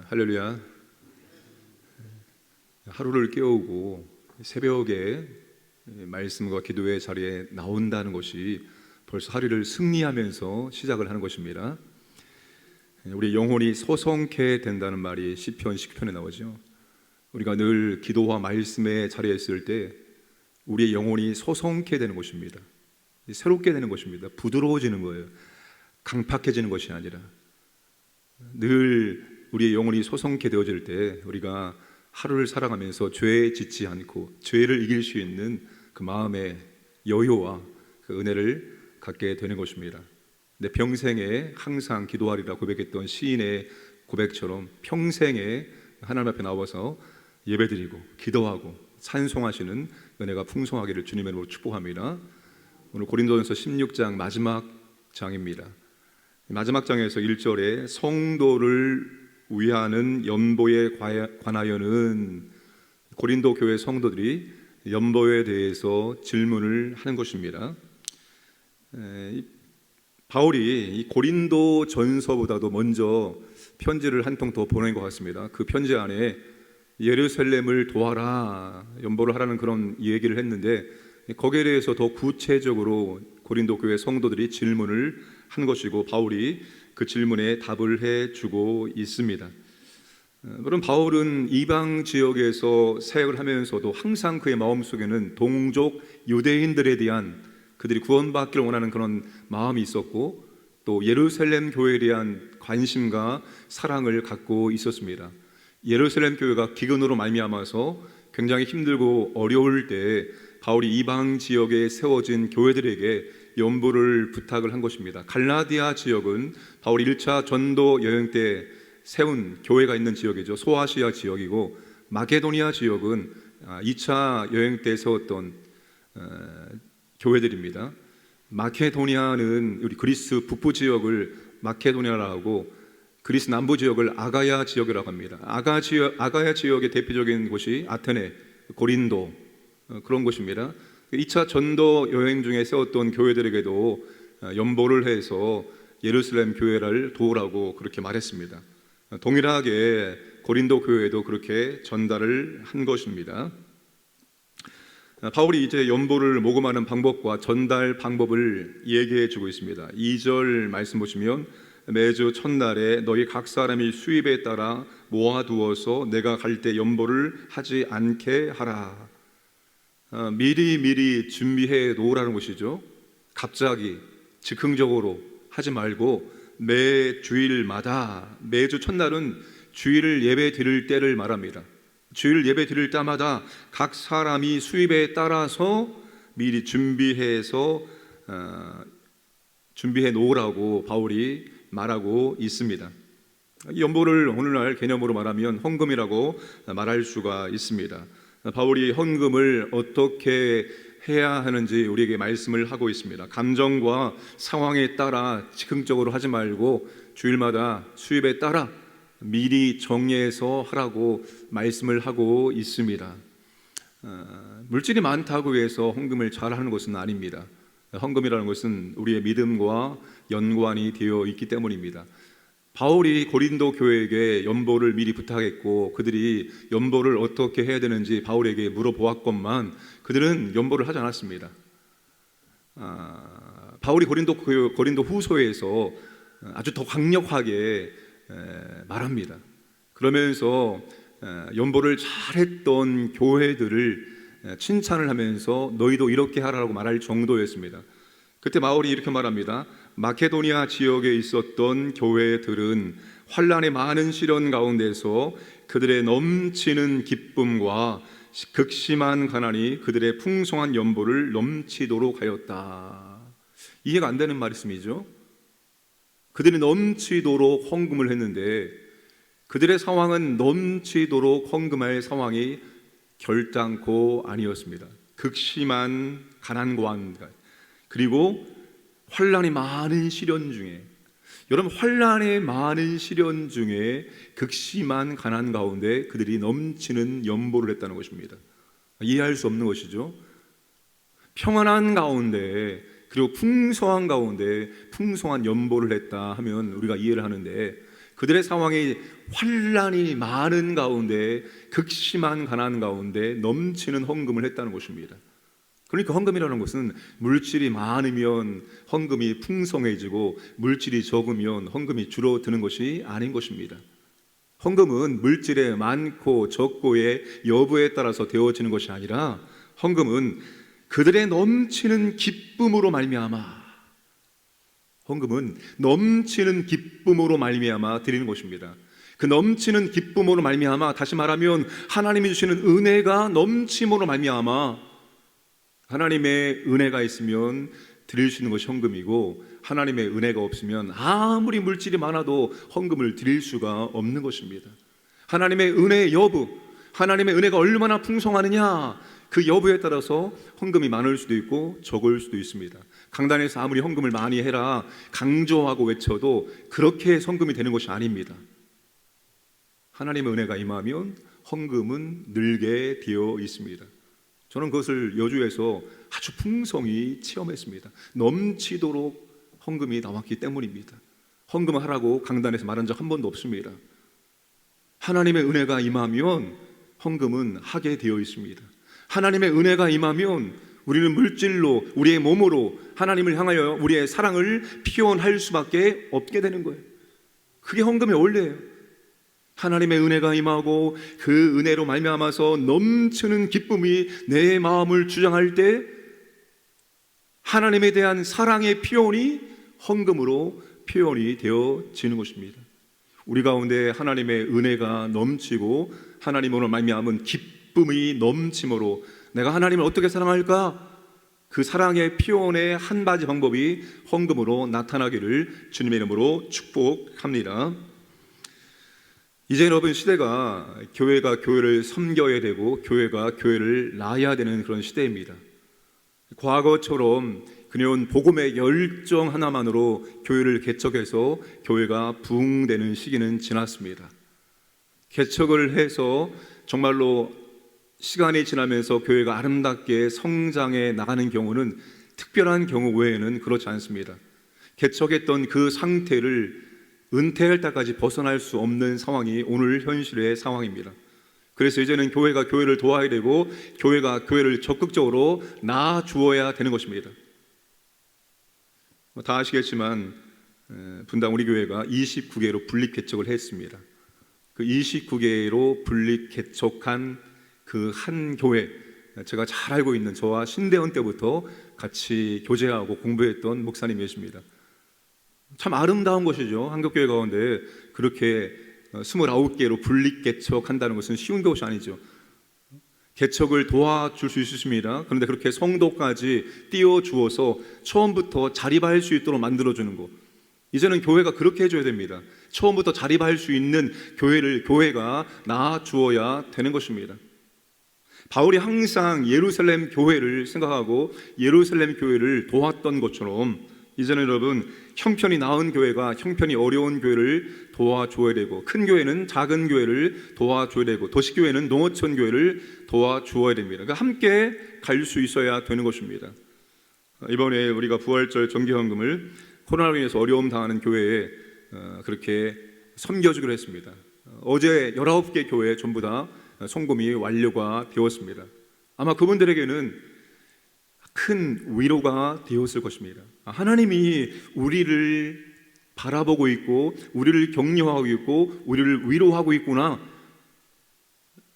할렐루야. 하루를 깨우고 새벽에 말씀과 기도의 자리에 나온다는 것이 벌써 하루를 승리하면서 시작을 하는 것입니다. 우리 영혼이 소성케 된다는 말이 시편 19편에 나오죠. 우리가 늘 기도와 말씀의 자리에 있을 때 우리의 영혼이 소성케 되는 것입니다. 새롭게 되는 것입니다. 부드러워지는 거예요. 강팍해지는 것이 아니라 늘 우리의 영혼이 소성케 되어질 때 우리가 하루를 살아가면서 죄에 짓지 않고 죄를 이길 수 있는 그 마음의 여유와 그 은혜를 갖게 되는 것입니다. 내 평생에 항상 기도하리라 고백했던 시인의 고백처럼 평생에 하나님 앞에 나와서 예배드리고 기도하고 찬송하시는 은혜가 풍성하기를 주님의 이름으로 축복합니다. 오늘 고린도전서 16장 마지막 장입니다. 마지막 장에서 1절에 성도를 위하는 연보에 관하여는 고린도 교회 성도들이 연보에 대해서 질문을 하는 것입니다. 바울이 이 고린도 전서보다도 먼저 편지를 한 통 더 보낸 것 같습니다. 그 편지 안에 예루살렘을 도와라, 연보를 하라는 그런 얘기를 했는데 거기에 대해서 더 구체적으로 고린도 교회 성도들이 질문을 한 것이고 바울이 그 질문에 답을 해주고 있습니다. 그럼 바울은 이방 지역에서 사역을 하면서도 항상 그의 마음속에는 동족 유대인들에 대한 그들이 구원받기를 원하는 그런 마음이 있었고 또 예루살렘 교회에 대한 관심과 사랑을 갖고 있었습니다. 예루살렘 교회가 기근으로 말미암아서 굉장히 힘들고 어려울 때 바울이 이방 지역에 세워진 교회들에게 연보를 부탁을 한 것입니다. 갈라디아 지역은 바울이 1차 전도 여행 때 세운 교회가 있는 지역이죠. 소아시아 지역이고 마케도니아 지역은 2차 여행 때 세웠던 교회들입니다. 마케도니아는 우리 그리스 북부 지역을 마케도니아라고 하고 그리스 남부 지역을 아가야 지역이라고 합니다. 아가야 지역의 대표적인 곳이 아테네, 고린도 그런 곳입니다. 2차 전도 여행 중에 세웠던 교회들에게도 연보를 해서 예루살렘 교회를 도우라고 그렇게 말했습니다. 동일하게 고린도 교회도 그렇게 전달을 한 것입니다. 바울이 이제 연보를 모금하는 방법과 전달 방법을 얘기해 주고 있습니다. 2절 말씀 보시면 매주 첫날에 너희 각 사람이 수입에 따라 모아두어서 내가 갈 때 연보를 하지 않게 하라. 미리 준비해 놓으라는 것이죠. 갑자기 즉흥적으로 하지 말고 매 주일마다, 매주 첫날은 주일을 예배 드릴 때를 말합니다. 주일 예배 드릴 때마다 각 사람이 수입에 따라서 미리 준비해 놓으라고 바울이 말하고 있습니다. 연보를 오늘날 개념으로 말하면 헌금이라고 말할 수가 있습니다. 바울이 헌금을 어떻게 해야 하는지 우리에게 말씀을 하고 있습니다. 감정과 상황에 따라 즉흥적으로 하지 말고 주일마다 수입에 따라 미리 정리해서 하라고 말씀을 하고 있습니다. 물질이 많다고 해서 헌금을 잘하는 것은 아닙니다. 헌금이라는 것은 우리의 믿음과 연관이 되어 있기 때문입니다. 바울이 고린도 교회에게 연보를 미리 부탁했고 그들이 연보를 어떻게 해야 되는지 바울에게 물어보았건만 그들은 연보를 하지 않았습니다. 바울이 고린도 후서에서 아주 더 강력하게 말합니다. 그러면서 연보를 잘했던 교회들을 칭찬을 하면서 너희도 이렇게 하라고 말할 정도였습니다. 그때 바울이 이렇게 말합니다. 마케도니아 지역에 있었던 교회들은 환난의 많은 시련 가운데서 그들의 넘치는 기쁨과 극심한 가난이 그들의 풍성한 연보를 넘치도록 하였다. 이해가 안 되는 말씀이죠. 그들이 넘치도록 헌금을 했는데 그들의 상황은 넘치도록 헌금할 상황이 결단코 아니었습니다. 극심한 가난과 그리고 환난이 많은 시련 중에, 여러분 환난의 많은 시련 중에 극심한 가난 가운데 그들이 넘치는 연보를 했다는 것입니다. 이해할 수 없는 것이죠. 평안한 가운데 그리고 풍성한 가운데 풍성한 연보를 했다 하면 우리가 이해를 하는데 그들의 상황이 환란이 많은 가운데, 극심한 가난 가운데 넘치는 헌금을 했다는 것입니다. 그러니까 헌금이라는 것은 물질이 많으면 헌금이 풍성해지고 물질이 적으면 헌금이 줄어드는 것이 아닌 것입니다. 헌금은 물질의 많고 적고의 여부에 따라서 되어지는 것이 아니라, 헌금은 그들의 넘치는 기쁨으로 말미암아, 헌금은 넘치는 기쁨으로 말미암아 드리는 것입니다. 그 넘치는 기쁨으로 말미암아, 다시 말하면 하나님이 주시는 은혜가 넘침으로 말미암아, 하나님의 은혜가 있으면 드릴 수 있는 것이 헌금이고, 하나님의 은혜가 없으면 아무리 물질이 많아도 헌금을 드릴 수가 없는 것입니다. 하나님의 은혜의 여부, 하나님의 은혜가 얼마나 풍성하느냐, 그 여부에 따라서 헌금이 많을 수도 있고 적을 수도 있습니다. 강단에서 아무리 헌금을 많이 해라 강조하고 외쳐도 그렇게 헌금이 되는 것이 아닙니다. 하나님의 은혜가 임하면 헌금은 늘게 되어 있습니다. 저는 그것을 여주에서 아주 풍성히 체험했습니다. 넘치도록 헌금이 나왔기 때문입니다. 헌금을 하라고 강단에서 말한 적 한 번도 없습니다. 하나님의 은혜가 임하면 헌금은 하게 되어 있습니다. 하나님의 은혜가 임하면 우리는 물질로, 우리의 몸으로 하나님을 향하여 우리의 사랑을 표현할 수밖에 없게 되는 거예요. 그게 헌금의 원리예요. 하나님의 은혜가 임하고 그 은혜로 말미암아서 넘치는 기쁨이 내 마음을 주장할 때, 하나님에 대한 사랑의 표현이 헌금으로 표현이 되어지는 것입니다. 우리 가운데 하나님의 은혜가 넘치고 하나님으로 말미암은 기쁨이 넘침으로 내가 하나님을 어떻게 사랑할까? 그 사랑의 표현의 한 가지 방법이 헌금으로 나타나기를 주님의 이름으로 축복합니다. 이제 여러분, 시대가 교회가 교회를 섬겨야 되고 교회가 교회를 낳아야 되는 그런 시대입니다. 과거처럼 그냥 복음의 열정 하나만으로 교회를 개척해서 교회가 부흥되는 시기는 지났습니다. 개척을 해서 정말로 시간이 지나면서 교회가 아름답게 성장해 나가는 경우는 특별한 경우 외에는 그렇지 않습니다. 개척했던 그 상태를 은퇴할 때까지 벗어날 수 없는 상황이 오늘 현실의 상황입니다. 그래서 이제는 교회가 교회를 도와야 되고 교회가 교회를 적극적으로 낳아주어야 되는 것입니다. 다 아시겠지만 분당 우리 교회가 29개로 분립 개척을 했습니다. 그 29개로 분립 개척한 그 한 교회, 제가 잘 알고 있는 저와 신대원 때부터 같이 교제하고 공부했던 목사님이십니다. 참 아름다운 것이죠. 한국교회 가운데 그렇게 29개로 분립 개척한다는 것은 쉬운 것이 아니죠. 개척을 도와줄 수 있습니다. 그런데 그렇게 성도까지 띄워주어서 처음부터 자립할 수 있도록 만들어주는 것, 이제는 교회가 그렇게 해줘야 됩니다. 처음부터 자립할 수 있는 교회가 낳아주어야 되는 것입니다. 바울이 항상 예루살렘 교회를 생각하고 예루살렘 교회를 도왔던 것처럼, 이제는 여러분, 형편이 나은 교회가 형편이 어려운 교회를 도와줘야 되고, 큰 교회는 작은 교회를 도와줘야 되고, 도시교회는 농어촌 교회를 도와주어야 됩니다. 그러니까 함께 갈 수 있어야 되는 것입니다. 이번에 우리가 부활절 정기헌금을 코로나로 인해서 어려움 당하는 교회에 그렇게 섬겨주기로 했습니다. 어제 19개 교회 전부 다 송금이 완료가 되었습니다. 아마 그분들에게는 큰 위로가 되었을 것입니다. 하나님이 우리를 바라보고 있고 우리를 격려하고 있고 우리를 위로하고 있구나.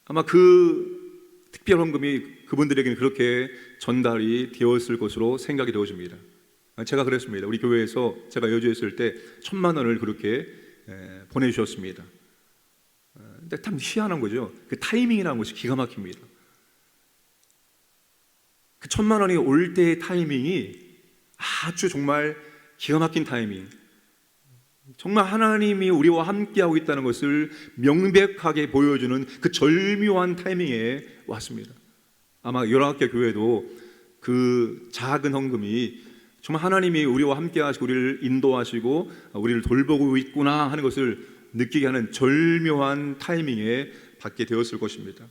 아마 그 특별 헌금이 그분들에게는 그렇게 전달이 되었을 것으로 생각이 되어집니다. 제가 그랬습니다. 우리 교회에서 제가 여주에 있을 때 1,000만 원을 그렇게 보내주셨습니다. 근데 참 희한한 거죠. 그 타이밍이라는 것이 기가 막힙니다. 그 1,000만 원이 올 때의 타이밍이 아주 정말 기가 막힌 타이밍, 정말 하나님이 우리와 함께하고 있다는 것을 명백하게 보여주는 그 절묘한 타이밍에 왔습니다. 아마 19개 교회도 그 작은 헌금이 정말 하나님이 우리와 함께하시고 우리를 인도하시고 우리를 돌보고 있구나 하는 것을 느끼게 하는 절묘한 타이밍에 받게 되었을 것입니다.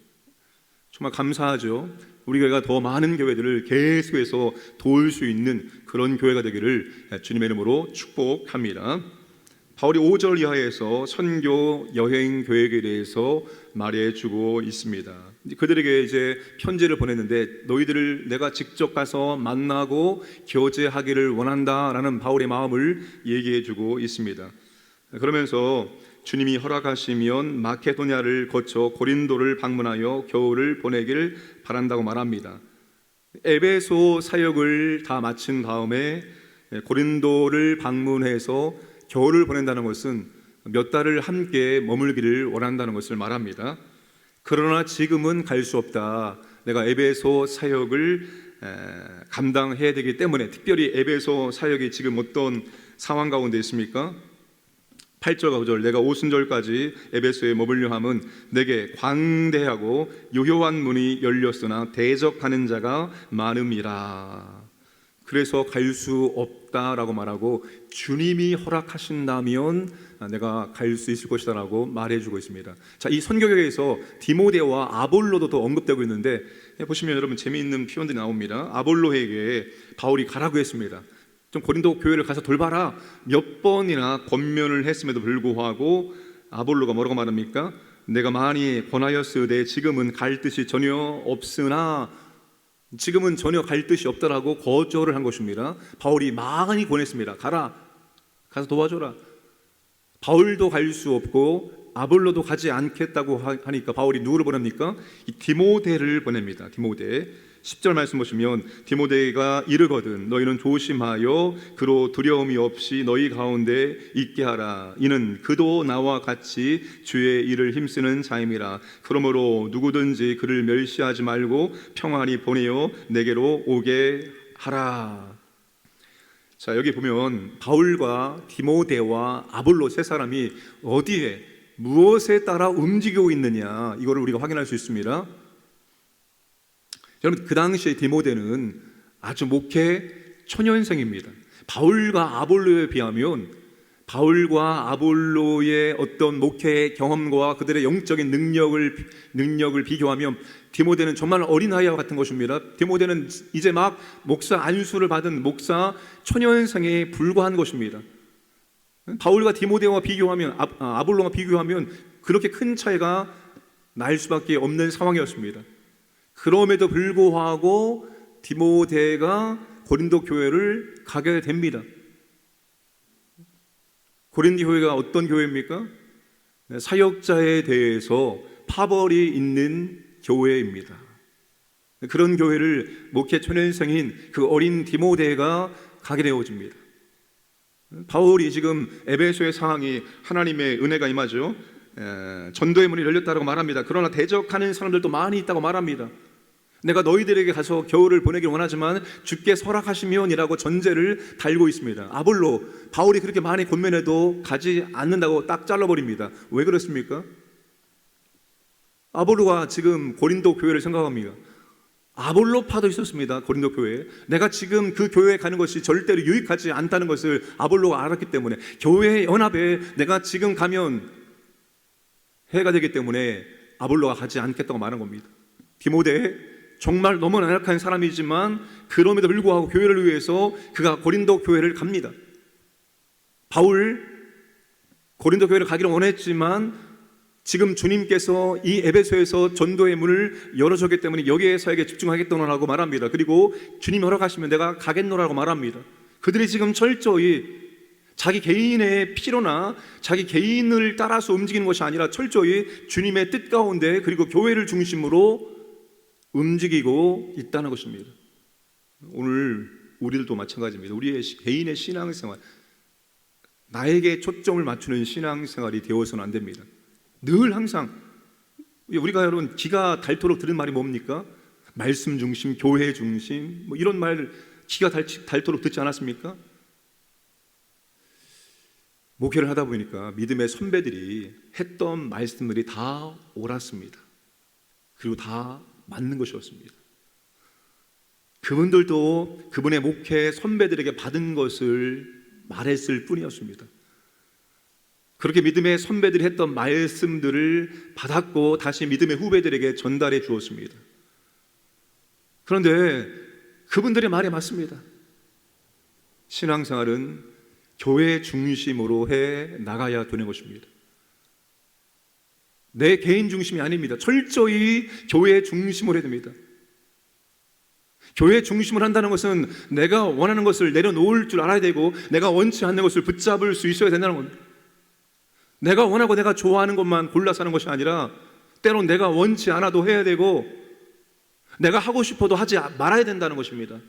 정말 감사하죠. 우리 교회가 더 많은 교회들을 계속해서 도울 수 있는 그런 교회가 되기를 주님의 이름으로 축복합니다. 바울이 5절 이하에서 선교 여행 계획에 대해서 말해주고 있습니다. 그들에게 이제 편지를 보냈는데 너희들을 내가 직접 가서 만나고 교제하기를 원한다라는 바울의 마음을 얘기해주고 있습니다. 그러면서 주님이 허락하시면 마케도냐를 거쳐 고린도를 방문하여 겨울을 보내길 바란다고 말합니다. 에베소 사역을 다 마친 다음에 고린도를 방문해서 겨울을 보낸다는 것은 몇 달을 함께 머물기를 원한다는 것을 말합니다. 그러나 지금은 갈 수 없다. 내가 에베소 사역을 감당해야 되기 때문에, 특별히 에베소 사역이 지금 어떤 상황 가운데 있습니까? 8절과 9절, 내가 오순절까지 에베소에 머물려 함은 내게 광대하고 유효한 문이 열렸으나 대적하는 자가 많음이라. 그래서 갈 수 없다라고 말하고 주님이 허락하신다면 내가 갈 수 있을 것이다 라고 말해주고 있습니다. 자, 이 선교계에서 디모데와 아볼로도 또 언급되고 있는데, 보시면 여러분 재미있는 표현들이 나옵니다. 아볼로에게 바울이 가라고 했습니다. 좀 고린도 교회를 가서 돌봐라. 몇 번이나 권면을 했음에도 불구하고 아볼로가 뭐라고 말합니까? 내가 많이 권하였으되 지금은 갈 뜻이 전혀 없으나, 지금은 전혀 갈 뜻이 없다라고 거절을 한 것입니다. 바울이 많이 권했습니다. 가라, 가서 도와줘라. 바울도 갈 수 없고 아볼로도 가지 않겠다고 하니까 바울이 누구를 보냅니까? 이 디모데를 보냅니다. 디모데. 10절 말씀 보시면 디모데가 이르거든 너희는 조심하여 그로 두려움이 없이 너희 가운데 있게 하라. 이는 그도 나와 같이 주의 일을 힘쓰는 자임이라. 그러므로 누구든지 그를 멸시하지 말고 평안히 보내어 내게로 오게 하라. 자, 여기 보면 바울과 디모데와 아볼로 세 사람이 어디에 무엇에 따라 움직이고 있느냐, 이거를 우리가 확인할 수 있습니다. 여러분, 그 당시에 디모데는 아주 목회 초년생입니다. 바울과 아볼로에 비하면, 바울과 아볼로의 어떤 목회 경험과 그들의 영적인 능력을 비교하면 디모데는 정말 어린아이와 같은 것입니다. 디모데는 이제 막 목사 안수를 받은 목사 초년생에 불과한 것입니다. 바울과 디모데와 비교하면, 아볼로와 비교하면 그렇게 큰 차이가 날 수밖에 없는 상황이었습니다. 그럼에도 불구하고 디모데가 고린도 교회를 가게 됩니다. 고린도 교회가 어떤 교회입니까? 사역자에 대해서 파벌이 있는 교회입니다. 그런 교회를 목회 초년생인 그 어린 디모데가 가게 되어집니다. 바울이 지금 에베소의 상황이 하나님의 은혜가 임하죠. 전도의 문이 열렸다고 말합니다. 그러나 대적하는 사람들도 많이 있다고 말합니다. 내가 너희들에게 가서 겨울을 보내길 원하지만 주께서 허락하시면이라고 전제를 달고 있습니다. 아볼로, 바울이 그렇게 많이 권면해도 가지 않는다고 딱 잘라버립니다. 왜 그렇습니까? 아볼로가 지금 고린도 교회를 생각합니다. 아볼로파도 있었습니다. 고린도 교회에. 내가 지금 그 교회에 가는 것이 절대로 유익하지 않다는 것을 아볼로가 알았기 때문에 교회 연합에 내가 지금 가면 해가 되기 때문에 아볼로가 가지 않겠다고 말한 겁니다. 디모데, 정말 너무 나약한 사람이지만 그럼에도 불구하고 교회를 위해서 그가 고린도 교회를 갑니다. 바울, 고린도 교회를 가기를 원했지만 지금 주님께서 이 에베소에서 전도의 문을 열어줬기 때문에 여기에 사역에 집중하겠노라고 말합니다. 그리고 주님이 허락하시면 내가 가겠노라고 말합니다. 그들이 지금 철저히 자기 개인의 필요나 자기 개인을 따라서 움직이는 것이 아니라 철저히 주님의 뜻 가운데 그리고 교회를 중심으로 움직이고 있다는 것입니다. 오늘 우리들도 마찬가지입니다. 우리의 개인의 신앙생활, 나에게 초점을 맞추는 신앙생활이 되어서는 안 됩니다. 늘 항상 우리가 여러분 기가 닳도록 들은 말이 뭡니까? 말씀 중심, 교회 중심, 뭐 이런 말 기가 닳도록 듣지 않았습니까? 목회를 하다 보니까 믿음의 선배들이 했던 말씀들이 다 옳았습니다. 그리고 다 맞는 것이었습니다. 그분들도 그분의 목회 선배들에게 받은 것을 말했을 뿐이었습니다. 그렇게 믿음의 선배들이 했던 말씀들을 받았고 다시 믿음의 후배들에게 전달해 주었습니다. 그런데 그분들의 말이 맞습니다. 신앙생활은 교회 중심으로 해 나가야 되는 것입니다. 내 개인 중심이 아닙니다. 철저히 교회 중심으로 해야 됩니다. 교회 중심을 한다는 것은 내가 원하는 것을 내려놓을 줄 알아야 되고, 내가 원치 않는 것을 붙잡을 수 있어야 된다는 겁니다. 내가 원하고 내가 좋아하는 것만 골라서 하는 것이 아니라, 때론 내가 원치 않아도 해야 되고, 내가 하고 싶어도 하지 말아야 된다는 것입니다.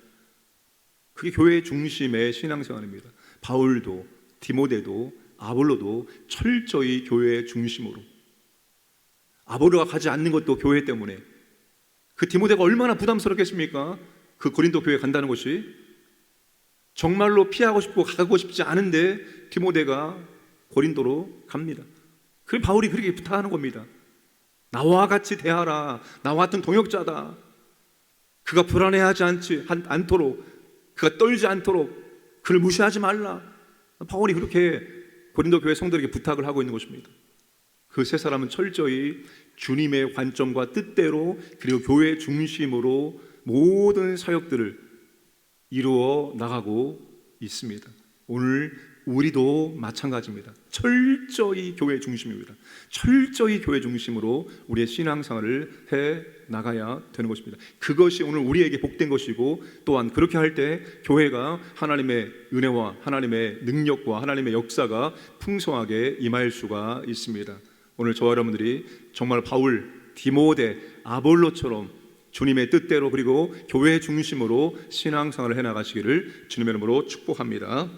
그게 교회 중심의 신앙생활입니다. 바울도, 디모데도, 아볼로도 철저히 교회 중심으로. 아볼로가 가지 않는 것도 교회 때문에. 그 디모데가 얼마나 부담스럽겠습니까? 그 고린도 교회 간다는 것이. 정말로 피하고 싶고 가고 싶지 않은데 디모데가 고린도로 갑니다. 그 바울이 그렇게 부탁하는 겁니다. 나와 같이 대하라. 나와 같은 동역자다. 그가 불안해하지 않도록, 그가 떨지 않도록 그를 무시하지 말라. 바울이 그렇게 고린도 교회 성도에게 부탁을 하고 있는 것입니다. 그 세 사람은 철저히 주님의 관점과 뜻대로, 그리고 교회 중심으로 모든 사역들을 이루어 나가고 있습니다. 오늘 우리도 마찬가지입니다. 철저히 교회 중심입니다. 철저히 교회 중심으로 우리의 신앙생활을 해 나가야 되는 것입니다. 그것이 오늘 우리에게 복된 것이고, 또한 그렇게 할 때 교회가 하나님의 은혜와 하나님의 능력과 하나님의 역사가 풍성하게 임할 수가 있습니다. 오늘 저와 여러분들이 정말 바울, 디모데, 아볼로처럼 주님의 뜻대로, 그리고 교회 중심으로 신앙생활을 해나가시기를 주님의 이름으로 축복합니다.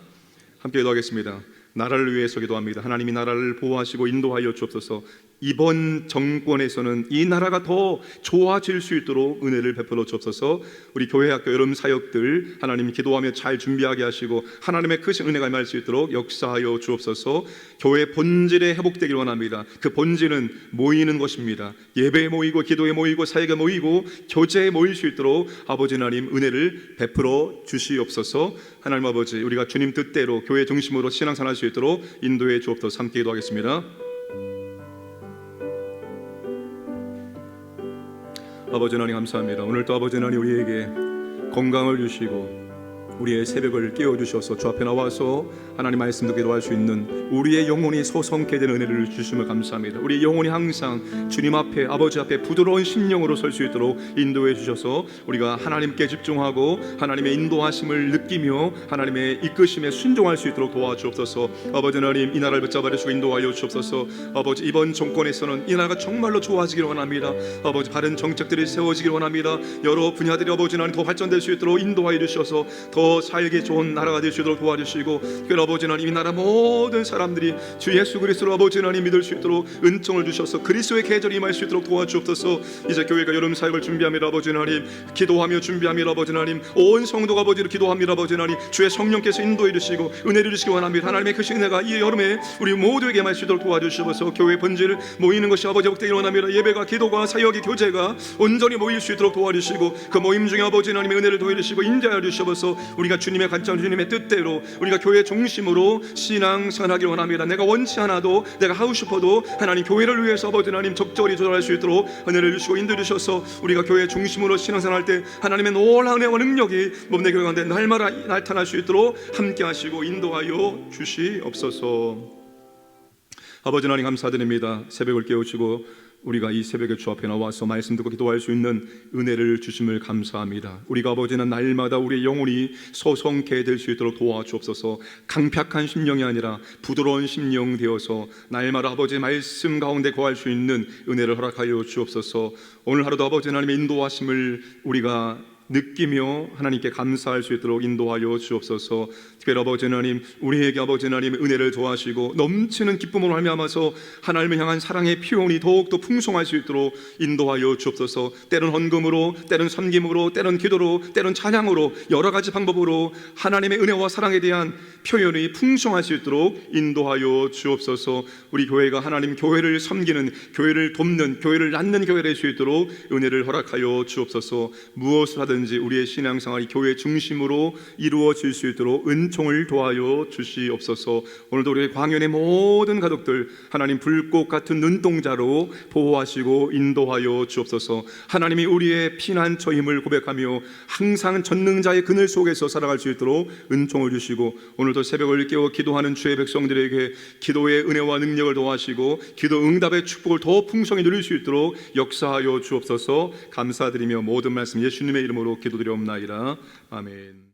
함께 기도하겠습니다. 나라를 위해서 기도합니다. 하나님이 나라를 보호하시고 인도하여 주옵소서. 이번 정권에서는 이 나라가 더 좋아질 수 있도록 은혜를 베풀어 주옵소서. 우리 교회학교 여름 사역들 하나님 기도하며 잘 준비하게 하시고 하나님의 크신 은혜가 임할 수 있도록 역사하여 주옵소서. 교회 본질에 회복되길 원합니다. 그 본질은 모이는 것입니다. 예배에 모이고 기도에 모이고 사역에 모이고 교제에 모일 수 있도록 아버지 하나님 은혜를 베풀어 주시옵소서. 하나님 아버지, 우리가 주님 뜻대로 교회 중심으로 신앙생활할 수 있도록 인도해 주옵소서. 함께 기도하겠습니다. 아버지 하나님 감사합니다. 오늘도 아버지 하나님 우리에게 건강을 주시고 우리의 새벽을 깨워주셔서 주 앞에 나와서 하나님 말씀 듣게 도와줄 수 있는 우리의 영혼이 소성케 되는 은혜를 주시면 감사합니다. 우리 영혼이 항상 주님 앞에, 아버지 앞에 부드러운 심령으로 설 수 있도록 인도해 주셔서 우리가 하나님께 집중하고 하나님의 인도하심을 느끼며 하나님의 이끄심에 순종할 수 있도록 도와주옵소서. 아버지 하나님, 이 나라를 붙잡아 주시고 인도하여 주옵소서. 아버지, 이번 정권에서는 이 나라가 정말로 좋아지기를 원합니다. 아버지, 바른 정책들이 세워지기를 원합니다. 여러 분야들이 아버지 하나님 더 발전될 수 있도록 인도하여 주셔서 더 살기 좋은 나라가 될 수 있도록 도와주시고, 특별히 아버지 하나님, 이 나라 모든 사람들이 주 예수 그리스도로 아버지 하나님 믿을 수 있도록 은총을 주셔서 그리스도의 계절이 임할 수 있도록 도와주옵소서. 이제 교회가 여름 사역을 준비합니다. 아버지 하나님, 기도하며 준비합니다. 아버지 하나님, 온 성도가 아버지를 기도합니다. 아버지 하나님, 주의 성령께서 인도해 주시고 은혜를 주시기 원합니다. 하나님의 그 은혜가 이 여름에 우리 모두에게 임할 수 있도록 도와주시옵소서. 교회 본질 모이는 것이 아버지 복되기 원합니다. 예배가, 기도가, 사역이, 교제가 온전히 모일 수 있도록 도와주시고, 그 모임 중에 아버지 하나님의 은혜를 도해 주시고 인자하여 주시옵소서. 우리가 주님의 관점, 주님의 뜻대로 우리가 교회 중심으로 신앙생활하기를 원합니다. 내가 원치 않아도, 내가 하고 싶어도 하나님 교회를 위해서 아버지 하나님 적절히 조절할 수 있도록 은혜를 주시고 인도해 주셔서 우리가 교회 중심으로 신앙생활할 때 하나님의 놀라운 은혜와 능력이 몸내 교회 가운데 날마다 나타날 수 있도록 함께 하시고 인도하여 주시옵소서. 아버지 하나님 감사드립니다. 새벽을 깨우치고 우리가 이 새벽에 주 앞에 나와서 말씀 듣고 기도할 수 있는 은혜를 주심을 감사합니다. 우리가 아버지는 날마다 우리의 영혼이 소성케 될 수 있도록 도와주옵소서. 강팍한 심령이 아니라 부드러운 심령 되어서 날마다 아버지의 말씀 가운데 거할 수 있는 은혜를 허락하여 주옵소서. 오늘 하루도 아버지 하나님의 인도하심을 우리가 느끼며 하나님께 감사할 수 있도록 인도하여 주옵소서. 특별히 아버지 하나님, 우리에게 아버지 하나님 은혜를 도와주시고 넘치는 기쁨으로 말미암아서 하나님을 향한 사랑의 피온이 더욱더 풍성할 수 있도록 인도하여 주옵소서. 때론 헌금으로, 때론 섬김으로, 때론 기도로, 때론 찬양으로, 여러 가지 방법으로 하나님의 은혜와 사랑에 대한 표현이 풍성할 수 있도록 인도하여 주옵소서. 우리 교회가 하나님 교회를 섬기는, 교회를 돕는, 교회를 낳는 교회가 될 수 있도록 은혜를 허락하여 주옵소서. 무엇을 하든 어디서든지 우리의 신앙생활이 교회 중심으로 이루어질 수 있도록 은총을 도하여 주시옵소서. 오늘도 우리의 광연의 모든 가족들 하나님 불꽃 같은 눈동자로 보호하시고 인도하여 주옵소서. 하나님이 우리의 피난처임을 고백하며 항상 전능자의 그늘 속에서 살아갈 수 있도록 은총을 주시고, 오늘도 새벽을 깨워 기도하는 주의 백성들에게 기도의 은혜와 능력을 도와주시고 기도 응답의 축복을 더 풍성히 누릴 수 있도록 역사하여 주옵소서. 감사드리며 모든 말씀 예수님의 이름으로 기도드리옵나이다. 아멘.